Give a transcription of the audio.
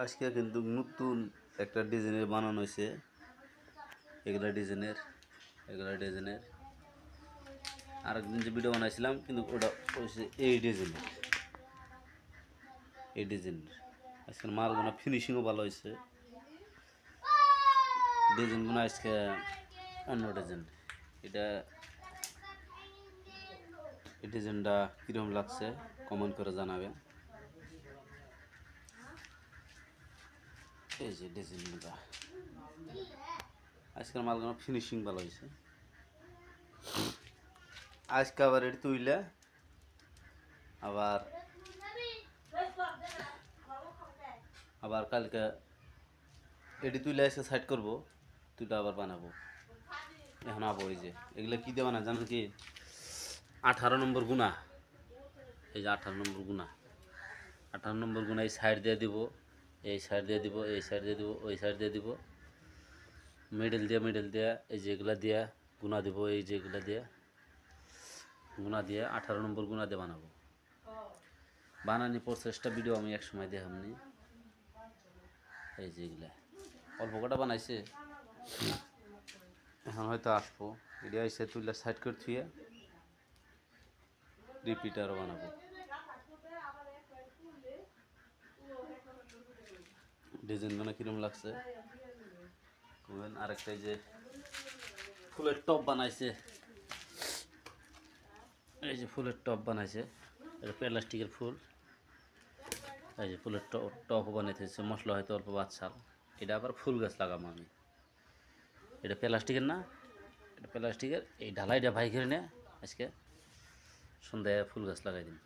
আজকে কিন্তু নতুন একটা ডিজাইনের বানানো হয়েছে। এগুলা ডিজাইনের আরেকদিন যে ভিডিও বানাইছিলাম কিন্তু ওটা হয়েছে এই ডিজাইনের আজকের মালগুলো ফিনিশিংও ভালো হয়েছে। ডিজাইনগুলো আজকে অন্য ডিজাইন। এই ডিজাইনটা কীরকম লাগছে কমেন্ট করে জানাবেন। এই যে ডিজাইনটা আজকের মালগুলো ফিনিশিং ভালো হয়েছে। আজকে আবার এটি তুইলে আবার কালকে এটি তুইলে আজকে সাইড করবো, তুইটা আবার বানাবো। এখন আবো এই যে এগুলো কী দিয়ে বানা জানেন কি? 18 নম্বর গুণা। এই যে 18 নম্বর গুণা, 18 নম্বর গুণা এই সাইড দিয়ে দিব, এই সাইড দিয়ে দিব, এই সাইড দিয়ে দিব, ওই সাইড দিয়ে দিব, মিডল দিয়ে এই যেগুলা দিয়ে গুণা দিব, এই যেগুলা দিয়ে গুণা দিয়ে 18 নম্বর গুণা দিয়ে বানাবো। বানানি প্রসেসটা ভিডিও আমি এক সময় দেখামনি। এই যেগুলা অল্প কটা বানাইছে, এখন হয়তো আসবো। এটা এসে তুইলা সাইড করে থুয়ে রিপিটারও বানাবো। ডিজাইনগুলো কিরম লাগছে বলবেন। আরেকটা যে ফুলের টপ বানাইছে, এই যে ফুলের টপ বানাইছে, এটা প্লাস্টিকের ফুল। এই যে ফুলের টপও বানাইতেছে, মশলা হয়তো অল্প বাচ্চাল। এটা আবার ফুল গাছ লাগাবো আমি। এটা প্লাস্টিকের না, এটা প্লাস্টিকের। এই ঢালাইটা ভাই করে নে আজকে সন্ধ্যায় ফুল গাছ লাগাই দিন।